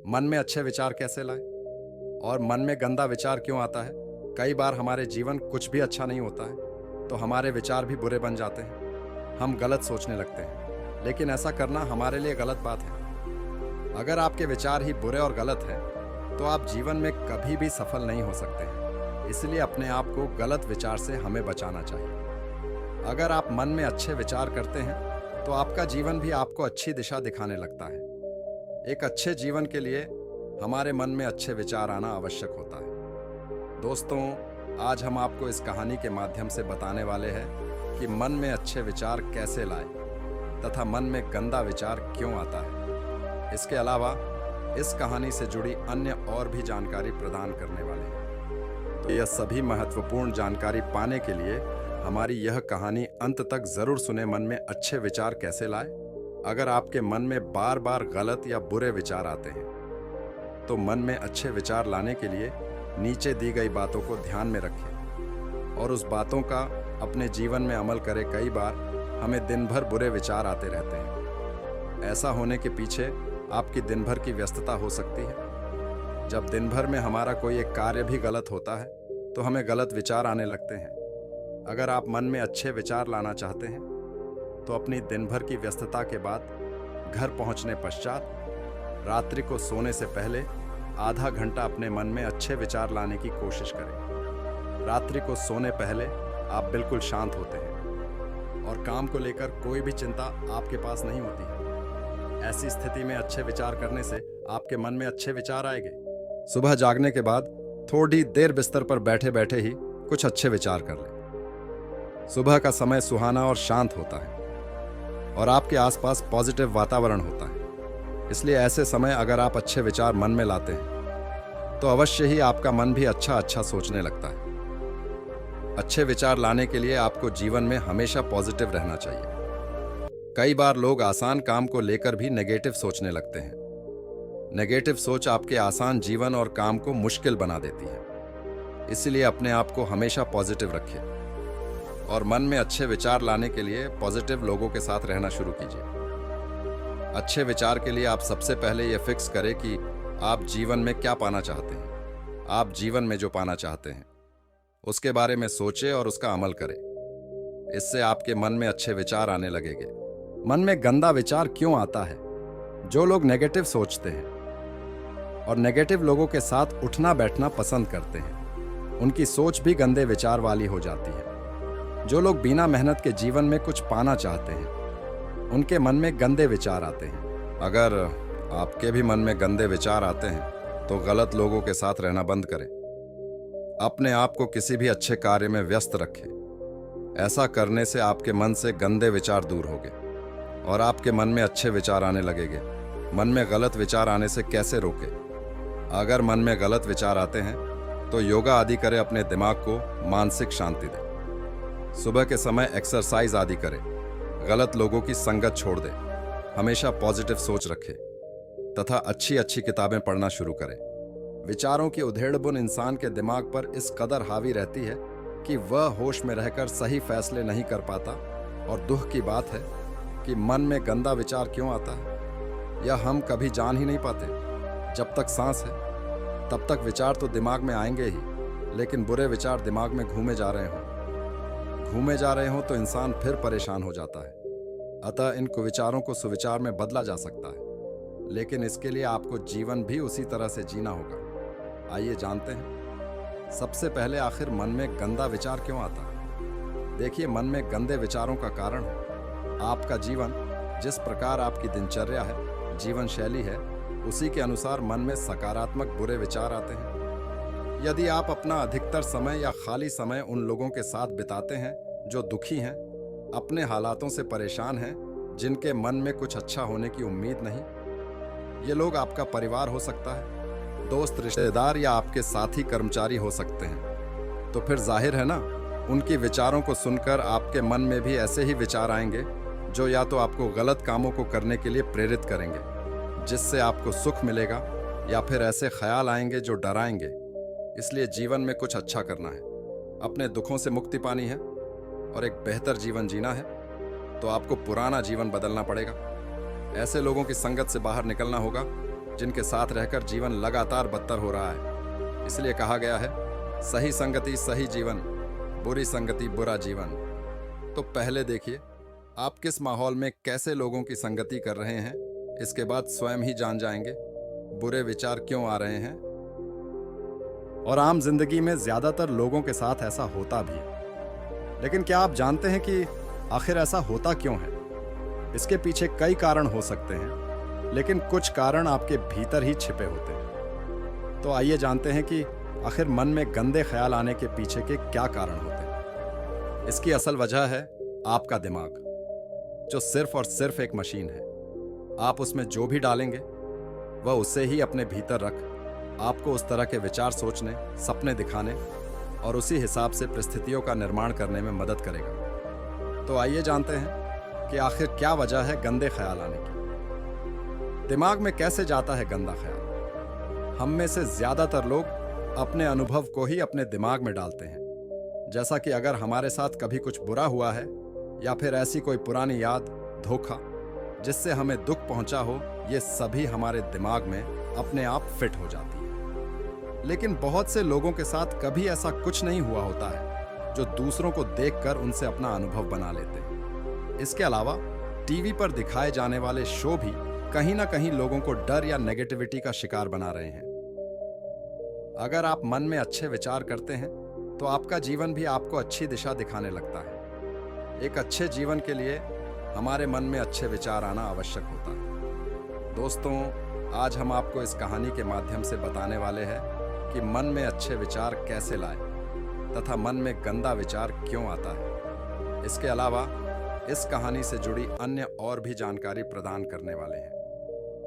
मन में अच्छे विचार कैसे लाएं और मन में गंदा विचार क्यों आता है। कई बार हमारे जीवन कुछ भी अच्छा नहीं होता है तो हमारे विचार भी बुरे बन जाते हैं, हम गलत सोचने लगते हैं, लेकिन ऐसा करना हमारे लिए गलत बात है। अगर आपके विचार ही बुरे और गलत हैं तो आप जीवन में कभी भी सफल नहीं हो सकते हैं। इसलिए अपने आप को गलत विचार से हमें बचाना चाहिए। अगर आप मन में अच्छे विचार करते हैं तो आपका जीवन भी आपको अच्छी दिशा दिखाने लगता है। एक अच्छे जीवन के लिए हमारे मन में अच्छे विचार आना आवश्यक होता है। दोस्तों, आज हम आपको इस कहानी के माध्यम से बताने वाले हैं कि मन में अच्छे विचार कैसे लाएं तथा मन में गंदा विचार क्यों आता है। इसके अलावा इस कहानी से जुड़ी अन्य और भी जानकारी प्रदान करने वाले हैं। तो यह सभी महत्वपूर्ण जानकारी पाने के लिए हमारी यह कहानी अंत तक जरूर सुने। मन में अच्छे विचार कैसे लाएं। अगर आपके मन में बार बार गलत या बुरे विचार आते हैं तो मन में अच्छे विचार लाने के लिए नीचे दी गई बातों को ध्यान में रखें और उस बातों का अपने जीवन में अमल करें। कई बार हमें दिन भर बुरे विचार आते रहते हैं। ऐसा होने के पीछे आपकी दिन भर की व्यस्तता हो सकती है। जब दिन भर में हमारा कोई एक कार्य भी गलत होता है तो हमें गलत विचार आने लगते हैं। अगर आप मन में अच्छे विचार लाना चाहते हैं तो अपनी दिन भर की व्यस्तता के बाद घर पहुंचने पश्चात रात्रि को सोने से पहले आधा घंटा अपने मन में अच्छे विचार लाने की कोशिश करें। रात्रि को सोने पहले आप बिल्कुल शांत होते हैं और काम को लेकर कोई भी चिंता आपके पास नहीं होती है। ऐसी स्थिति में अच्छे विचार करने से आपके मन में अच्छे विचार आएंगे। सुबह जागने के बाद थोड़ी देर बिस्तर पर बैठे बैठे ही कुछ अच्छे विचार कर लें। सुबह का समय सुहाना और शांत होता है और आपके आसपास पॉजिटिव वातावरण होता है। इसलिए ऐसे समय अगर आप अच्छे विचार मन में लाते हैं तो अवश्य ही आपका मन भी अच्छा सोचने लगता है। अच्छे विचार लाने के लिए आपको जीवन में हमेशा पॉजिटिव रहना चाहिए। कई बार लोग आसान काम को लेकर भी नेगेटिव सोचने लगते हैं। नेगेटिव सोच आपके आसान जीवन और काम को मुश्किल बना देती है। इसलिए अपने आप को हमेशा पॉजिटिव रखिए और मन में अच्छे विचार लाने के लिए पॉजिटिव लोगों के साथ रहना शुरू कीजिए। अच्छे विचार के लिए आप सबसे पहले यह फिक्स करें कि आप जीवन में क्या पाना चाहते हैं। आप जीवन में जो पाना चाहते हैं उसके बारे में सोचें और उसका अमल करें। इससे आपके मन में अच्छे विचार आने लगेंगे। मन में गंदा विचार क्यों आता है? जो लोग नेगेटिव सोचते हैं और नेगेटिव लोगों के साथ उठना बैठना पसंद करते हैं उनकी सोच भी गंदे विचार वाली हो जाती है। जो लोग बिना मेहनत के जीवन में कुछ पाना चाहते हैं उनके मन में गंदे विचार आते हैं। अगर आपके भी मन में गंदे विचार आते हैं तो गलत लोगों के साथ रहना बंद करें। अपने आप को किसी भी अच्छे कार्य में व्यस्त रखें। ऐसा करने से आपके मन से गंदे विचार दूर होंगे और आपके मन में अच्छे विचार आने लगेंगे। मन में गलत विचार आने से कैसे रोकें? अगर मन में गलत विचार आते हैं तो योगा आदि करें, अपने दिमाग को मानसिक शांति दें। सुबह के समय एक्सरसाइज आदि करें। गलत लोगों की संगत छोड़ दें। हमेशा पॉजिटिव सोच रखें तथा अच्छी किताबें पढ़ना शुरू करें। विचारों की उधेड़-बुन इंसान के दिमाग पर इस कदर हावी रहती है कि वह होश में रहकर सही फैसले नहीं कर पाता। और दुख की बात है कि मन में गंदा विचार क्यों आता है यह हम कभी जान ही नहीं पाते। जब तक सांस है तब तक विचार तो दिमाग में आएंगे ही, लेकिन बुरे विचार दिमाग में घूमे जा रहे हों तो इंसान फिर परेशान हो जाता है। अतः इन कुविचारों को सुविचार में बदला जा सकता है, लेकिन इसके लिए आपको जीवन भी उसी तरह से जीना होगा। आइए जानते हैं सबसे पहले आखिर मन में गंदा विचार क्यों आता है। देखिए, मन में गंदे विचारों का कारण है आपका जीवन। जिस प्रकार आपकी दिनचर्या है, जीवन शैली है, उसी के अनुसार मन में सकारात्मक बुरे विचार आते हैं। यदि आप अपना अधिकतर समय या खाली समय उन लोगों के साथ बिताते हैं जो दुखी हैं, अपने हालातों से परेशान हैं, जिनके मन में कुछ अच्छा होने की उम्मीद नहीं, ये लोग आपका परिवार हो सकता है, दोस्त, रिश्तेदार या आपके साथी कर्मचारी हो सकते हैं, तो फिर जाहिर है ना, उनके विचारों को सुनकर आपके मन में भी ऐसे ही विचार आएंगे जो या तो आपको गलत कामों को करने के लिए प्रेरित करेंगे जिससे आपको सुख मिलेगा, या फिर ऐसे ख्याल आएंगे जो डराएंगे। इसलिए जीवन में कुछ अच्छा करना है, अपने दुखों से मुक्ति पानी है और एक बेहतर जीवन जीना है तो आपको पुराना जीवन बदलना पड़ेगा। ऐसे लोगों की संगत से बाहर निकलना होगा जिनके साथ रहकर जीवन लगातार बदतर हो रहा है। इसलिए कहा गया है, सही संगति सही जीवन, बुरी संगति बुरा जीवन। तो पहले देखिए आप किस माहौल में कैसे लोगों की संगति कर रहे हैं, इसके बाद स्वयं ही जान जाएंगे बुरे विचार क्यों आ रहे हैं। और आम जिंदगी में ज्यादातर लोगों के साथ ऐसा होता भी है, लेकिन क्या आप जानते हैं कि आखिर ऐसा होता क्यों है? इसके पीछे कई कारण हो सकते हैं, लेकिन कुछ कारण आपके भीतर ही छिपे होते हैं। तो आइए जानते हैं कि आखिर मन में गंदे ख्याल आने के पीछे के क्या कारण होते हैं। इसकी असल वजह है आपका दिमाग, जो सिर्फ और सिर्फ एक मशीन है। आप उसमें जो भी डालेंगे वह उसे ही अपने भीतर रख आपको उस तरह के विचार सोचने, सपने दिखाने और उसी हिसाब से परिस्थितियों का निर्माण करने में मदद करेगा। तो आइए जानते हैं कि आखिर क्या वजह है गंदे ख्याल आने की। दिमाग में कैसे जाता है गंदा ख्याल? हम में से ज्यादातर लोग अपने अनुभव को ही अपने दिमाग में डालते हैं। जैसा कि अगर हमारे साथ कभी कुछ बुरा हुआ है या फिर ऐसी कोई पुरानी याद, धोखा जिससे हमें दुख पहुंचा हो, ये सभी हमारे दिमाग में अपने आप फिट हो जाती है। लेकिन बहुत से लोगों के साथ कभी ऐसा कुछ नहीं हुआ होता है जो दूसरों को देखकर उनसे अपना अनुभव बना लेते हैं। इसके अलावा टीवी पर दिखाए जाने वाले शो भी कहीं ना कहीं लोगों को डर या नेगेटिविटी का शिकार बना रहे हैं। अगर आप मन में अच्छे विचार करते हैं तो आपका जीवन भी आपको अच्छी दिशा दिखाने लगता है। एक अच्छे जीवन के लिए हमारे मन में अच्छे विचार आना आवश्यक होता है। दोस्तों, आज हम आपको इस कहानी के माध्यम से बताने वाले हैं कि मन में अच्छे विचार कैसे लाएं तथा मन में गंदा विचार क्यों आता है। इसके अलावा इस कहानी से जुड़ी अन्य और भी जानकारी प्रदान करने वाले हैं।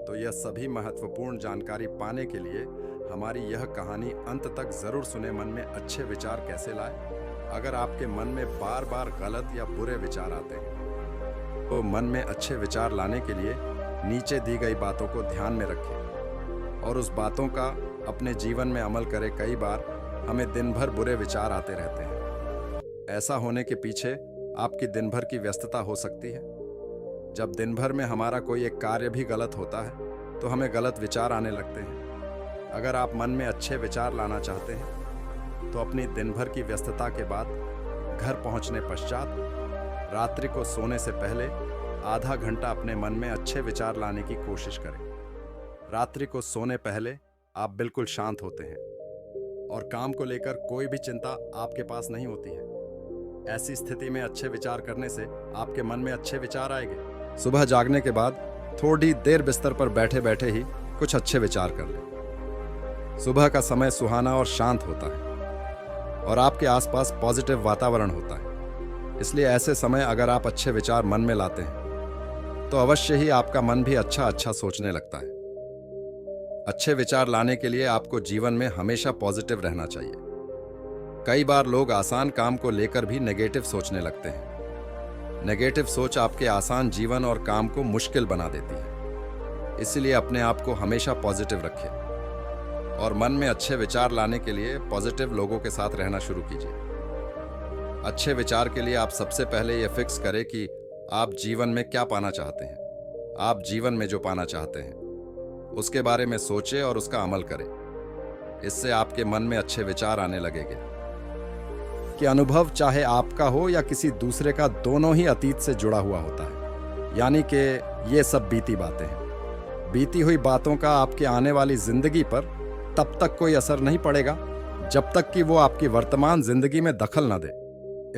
तो यह सभी महत्वपूर्ण जानकारी पाने के लिए हमारी यह कहानी अंत तक जरूर सुने। मन में अच्छे विचार कैसे लाएं। अगर आपके मन में बार बार गलत या बुरे विचार आते हैं तो मन में अच्छे विचार लाने के लिए नीचे दी गई बातों को ध्यान में रखें और उस बातों का अपने जीवन में अमल करें। कई बार हमें दिन भर बुरे विचार आते रहते हैं। ऐसा होने के पीछे आपकी दिन भर की व्यस्तता हो सकती है। जब दिन भर में हमारा कोई एक कार्य भी गलत होता है तो हमें गलत विचार आने लगते हैं। अगर आप मन में अच्छे विचार लाना चाहते हैं तो अपनी दिन भर की व्यस्तता के बाद घर पहुंचने पश्चात रात्रि को सोने से पहले आधा घंटा अपने मन में अच्छे विचार लाने की कोशिश करें। रात्रि को सोने पहले आप बिल्कुल शांत होते हैं और काम को लेकर कोई भी चिंता आपके पास नहीं होती है। ऐसी स्थिति में अच्छे विचार करने से आपके मन में अच्छे विचार आएंगे। सुबह जागने के बाद थोड़ी देर बिस्तर पर बैठे बैठे ही कुछ अच्छे विचार कर लें। सुबह का समय सुहाना और शांत होता है और आपके आसपास पॉजिटिव वातावरण होता है। इसलिए ऐसे समय अगर आप अच्छे विचार मन में लाते हैं तो अवश्य ही आपका मन भी अच्छा सोचने लगता है। अच्छे विचार लाने के लिए आपको जीवन में हमेशा पॉजिटिव रहना चाहिए। कई बार लोग आसान काम को लेकर भी नेगेटिव सोचने लगते हैं। नेगेटिव सोच आपके आसान जीवन और काम को मुश्किल बना देती है। इसलिए अपने आप को हमेशा पॉजिटिव रखें और मन में अच्छे विचार लाने के लिए पॉजिटिव लोगों के साथ रहना शुरू कीजिए। अच्छे विचार के लिए आप सबसे पहले यह फिक्स करें कि आप जीवन में क्या पाना चाहते हैं। आप जीवन में जो पाना चाहते हैं उसके बारे में सोचें और उसका अमल करें। इससे आपके मन में अच्छे विचार आने लगेंगे। कि अनुभव चाहे आपका हो या किसी दूसरे का, दोनों ही अतीत से जुड़ा हुआ होता है। यानी कि ये सब बीती बातें हैं। बीती हुई बातों का आपके आने वाली जिंदगी पर तब तक कोई असर नहीं पड़ेगा जब तक कि वो आपकी वर्तमान जिंदगी में दखल न दे।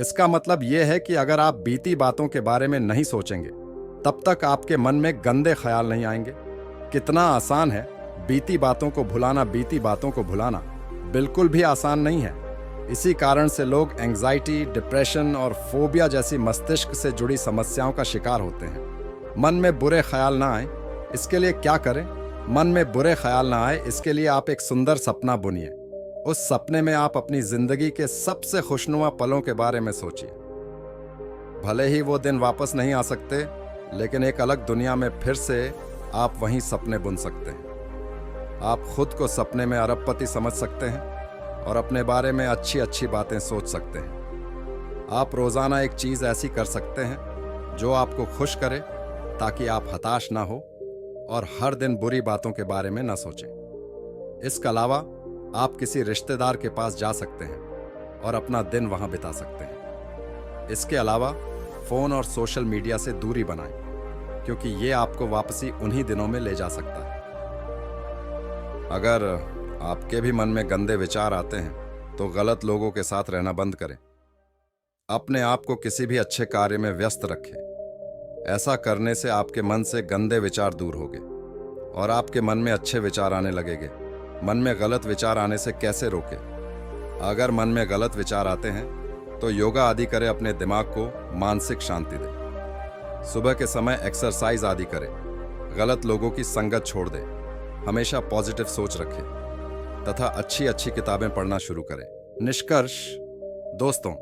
इसका मतलब ये है कि अगर आप बीती बातों के बारे में नहीं सोचेंगे तब तक आपके मन में गंदे ख्याल नहीं आएंगे। कितना आसान है बीती बातों को भुलाना। बीती बातों को भुलाना बिल्कुल भी आसान नहीं है। इसी कारण से लोग एंग्जाइटी, डिप्रेशन और फोबिया जैसी मस्तिष्क से जुड़ी समस्याओं का शिकार होते हैं। मन में बुरे ख्याल ना आए इसके लिए क्या करें? मन में बुरे ख्याल ना आए इसके लिए आप एक सुंदर सपना बुनिए। उस सपने में आप अपनी जिंदगी के सबसे खुशनुमा पलों के बारे में सोचिए। भले ही वो दिन वापस नहीं आ सकते, लेकिन एक अलग दुनिया में फिर से आप वहीं सपने बुन सकते हैं। आप खुद को सपने में अरबपति समझ सकते हैं और अपने बारे में अच्छी अच्छी बातें सोच सकते हैं। आप रोजाना एक चीज ऐसी कर सकते हैं जो आपको खुश करे ताकि आप हताश ना हो और हर दिन बुरी बातों के बारे में न सोचें। इसके अलावा आप किसी रिश्तेदार के पास जा सकते हैं और अपना दिन वहां बिता सकते हैं। इसके अलावा फोन और सोशल मीडिया से दूरी बनाएं, क्योंकि ये आपको वापसी उन्हीं दिनों में ले जा सकता है। अगर आपके भी मन में गंदे विचार आते हैं तो गलत लोगों के साथ रहना बंद करें। अपने आप को किसी भी अच्छे कार्य में व्यस्त रखें। ऐसा करने से आपके मन से गंदे विचार दूर होंगे और आपके मन में अच्छे विचार आने लगेंगे। मन में गलत विचार आने से कैसे रोकें? अगर मन में गलत विचार आते हैं तो योगा आदि करें, अपने दिमाग को मानसिक शांति दें। सुबह के समय एक्सरसाइज आदि करें। गलत लोगों की संगत छोड़ दें। हमेशा पॉजिटिव सोच रखें तथा अच्छी अच्छी किताबें पढ़ना शुरू करें। निष्कर्ष दोस्तों,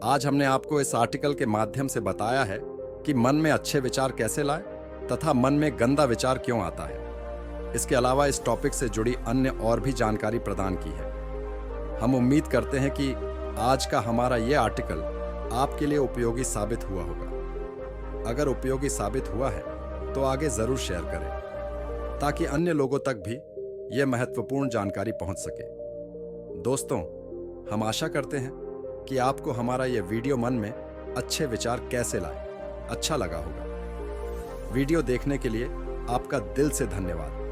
आज हमने आपको इस आर्टिकल के माध्यम से बताया है कि मन में अच्छे विचार कैसे लाएं तथा मन में गंदा विचार क्यों आता है। इसके अलावा इस टॉपिक से जुड़ी अन्य और भी जानकारी प्रदान की है। हम उम्मीद करते हैं कि आज का हमारा ये आर्टिकल आपके लिए उपयोगी साबित हुआ होगा। अगर उपयोगी साबित हुआ है तो आगे जरूर शेयर करें ताकि अन्य लोगों तक भी यह महत्वपूर्ण जानकारी पहुंच सके। दोस्तों, हम आशा करते हैं कि आपको हमारा यह वीडियो मन में अच्छे विचार कैसे लाए अच्छा लगा होगा। वीडियो देखने के लिए आपका दिल से धन्यवाद।